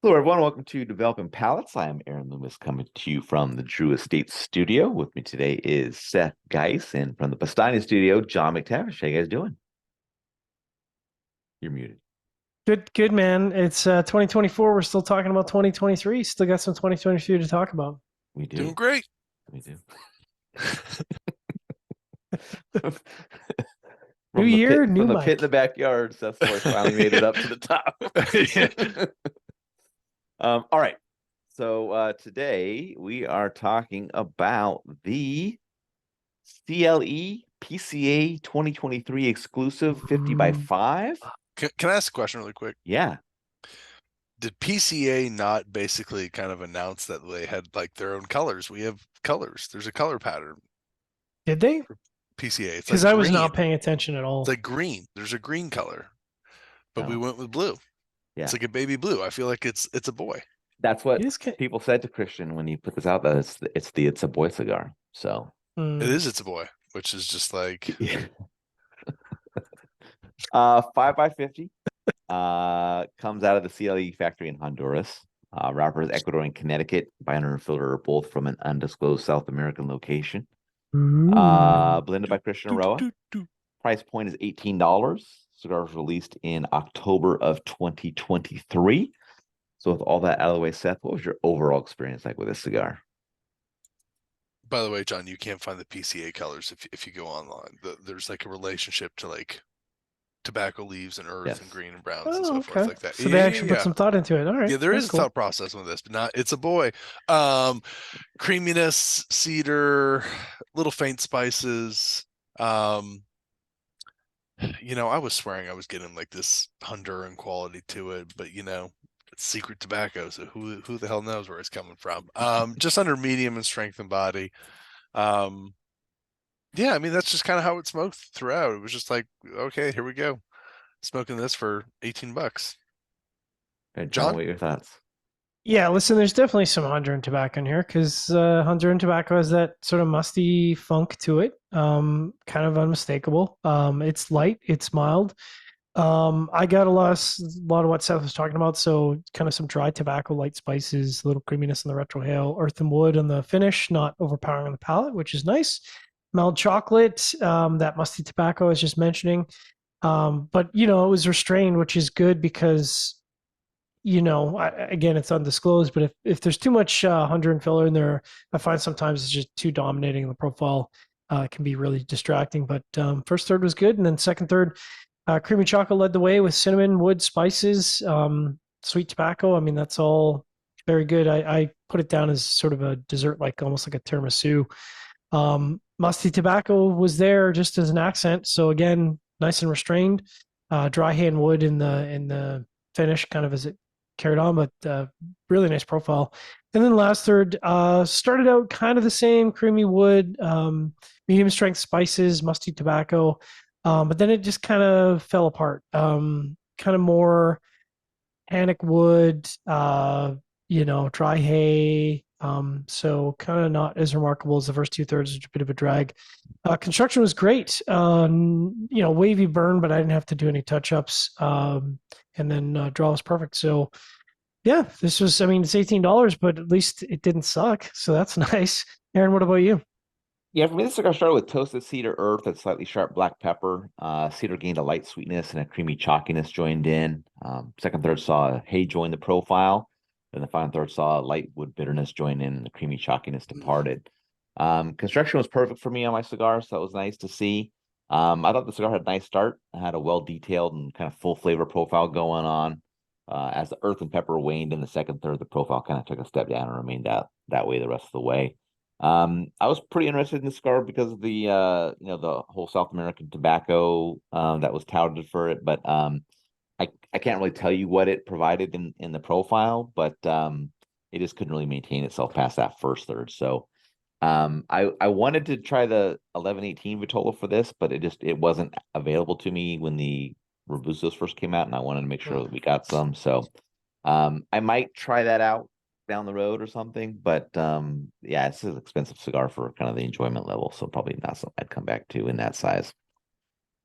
Hello, everyone. Welcome to Developing Palates. I am Aaron Loomis coming to you from the Drew Estate Studio. With me today is Seth Geis, and from the Pastani Studio, John McTavish. How you guys doing? You're muted. Good man. It's 2024. We're still talking about 2023. Still got some 2023 to talk about. We Doing do. great. We do. New From the year, pit, new from the pit in the mic. backyard, Seth's voice finally made it up to the top. All right. So today we are talking about the CLE PCA 2023 exclusive 50 by 5. Can I ask a question really quick? Yeah. Did PCA not basically kind of announce that they had like their own colors? We have colors. There's a color pattern Did they? for PCA. It's Because like I was green. not paying attention at It's all. like green. There's a green color, but we Oh, went with blue. yeah. It's like a baby blue. I feel like it's a boy. That's It what is kind people said to Christian when he put this out, that it's a boy cigar. So It is. It's a boy, which is just like yeah. 5 by 50 comes out of the CLE factory in Honduras. Wrappers Ecuador and Connecticut. Binder and filter are both from an undisclosed South American location. Blended by Christian do, do, Aroa. do, do. Price point is $18. Cigar was released in October of 2023. So with all that out of the way, Seth, what was your overall experience like with this cigar? By the way, John, you can't find the PCA colors if you go online. There's like a relationship to like tobacco leaves and earth and Yes. green and browns and Oh, so forth okay. like that. So they actually put Yeah. some thought into it. All right, Yeah, there that's is a cool. thought process with this, but not it's a boy. Creaminess, cedar, little faint spices. Um, I was swearing I was getting like this Honduran quality to it, but it's secret tobacco, so who the hell knows where it's coming from. Just under medium in strength and body. Um, yeah, I mean that's just kind of how it smoked throughout. It was just like, okay, here we go. Smoking this for $18. Okay, John, John? what are your thoughts? Yeah, listen, there's definitely some Honduran tobacco in here because Honduran tobacco has that sort of musty funk to it, kind of unmistakable. It's light, it's mild. I got a lot of what Seth was talking about. So kind of some dry tobacco, light spices, a little creaminess in the retrohale, earth and wood on the finish, not overpowering on the palate, which is nice. Mild chocolate, that musty tobacco I was just mentioning. But it was restrained, which is good because again, it's undisclosed. But if there's too much Honduran filler in there, I find sometimes it's just too dominating in the profile. It can be really distracting. But first third was good, and then second third creamy chocolate led the way with cinnamon, wood, spices, sweet tobacco. I mean, that's all very good. I put it down as sort of a dessert, like almost like a tiramisu. Musty tobacco was there just as an accent. So again, nice and restrained. Dry hand wood in the finish, kind of as it carried on, but really nice profile. And then last third started out kind of the same, creamy wood, medium strength spices, musty tobacco. But then it just kind of fell apart. Kind of more panic wood, dry hay. So kind of not as remarkable as the first two thirds, which is a bit of a drag. Construction was great. Wavy burn, but I didn't have to do any touch ups. And then draw was perfect. So yeah, this was. I mean, it's $18, but at least it didn't suck. So that's nice. Aaron, what about you? Yeah, for me, this cigar started with toasted cedar earth and slightly sharp black pepper. Cedar gained a light sweetness and a creamy chalkiness joined in. Second third saw hay join the profile. Then the final third saw light wood bitterness join in and the creamy chalkiness departed. Construction was perfect for me on my cigar, so that was nice to see. I thought the cigar had a nice start. It had a well-detailed and kind of full flavor profile going on. As the earth and pepper waned in the second third, the profile kind of took a step down and remained that way the rest of the way. I was pretty interested in the cigar because of the whole South American tobacco that was touted for it, but I can't really tell you what it provided in the profile, but it just couldn't really maintain itself past that first third. So I wanted to try the 1118 Vitola for this, but it wasn't available to me when the Robustos first came out, and I wanted to make sure that we got some. So I might try that out down the road or something, but yeah, it's an expensive cigar for kind of the enjoyment level, so probably not something I'd come back to in that size.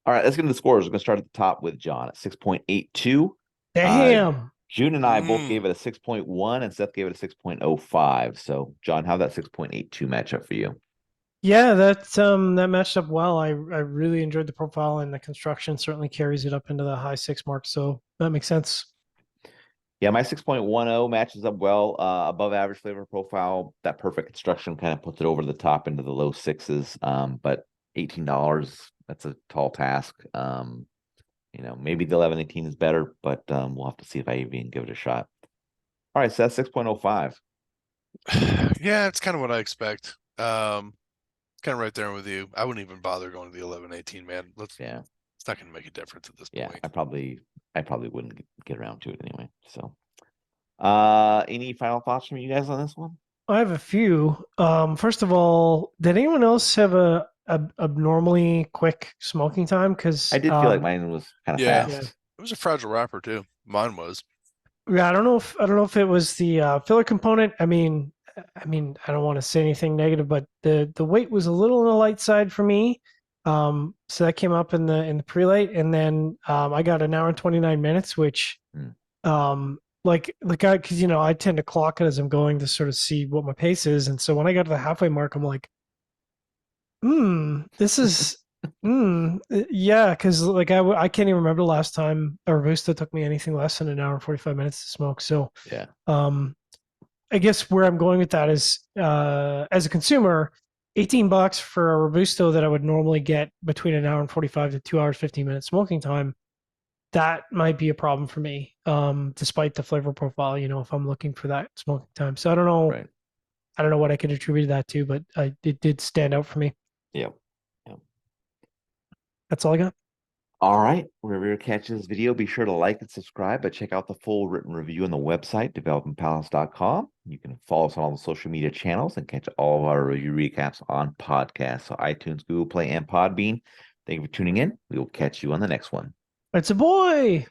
All right, let's get into the scores. We're gonna start at the top with John at 6.82. Uh Damn. June and I both gave it a 6.1 and Seth gave it a 6.05. So, John, how'd that 6.82 match up for you? Yeah, that matched up well. I really enjoyed the profile, and the construction certainly carries it up into the high six mark. So that makes sense. Yeah, my 6.10 matches up well. Above average flavor profile. That perfect construction kind of puts it over the top into the low sixes. But $18, that's a tall task. Maybe the 1118 is better, but we'll have to see if I even give it a shot. All right, so that's 6.05. Yeah, it's kind of what I expect. Kind of right there with you. I wouldn't even bother going to the 1118, man. Yeah. It's not going to make a difference at this Yeah, point. I probably wouldn't get around to it anyway. So, any final thoughts from you guys on this one? I have a few. First of all, did anyone else have a abnormally quick smoking time? Because I did feel like mine was kind of Yeah. yeah, fast. It was a fragile wrapper too. Mine was. yeah, I don't know if it was the filler component. I don't want to say anything negative, but the weight was a little on the light side for me. So that came up in the prelate, and then I got an hour and 29 minutes, which Mm. like I because I tend to clock it as I'm going to sort of see what my pace is, and so when I got to the halfway mark, I'm like, this is. Yeah, because I can't even remember the last time a Robusta took me anything less than an hour and 45 minutes to smoke. So Yeah. I guess where I'm going with that is, as a consumer, $18 for a Robusto that I would normally get between an hour and 45 to 2 hours, 15 minutes smoking time. That might be a problem for me, despite the flavor profile, if I'm looking for that smoking time. So I don't know. Right. I don't know what I could attribute that to, but it did stand out for me. Yep. Yep. That's all I got. All right. Wherever you catch this video, be sure to like and subscribe, but check out the full written review on the website, developingpalace.com. You can follow us on all the social media channels and catch all of our review recaps on podcasts. So iTunes, Google Play, and Podbean. Thank you for tuning in. We will catch you on the next one. It's a boy.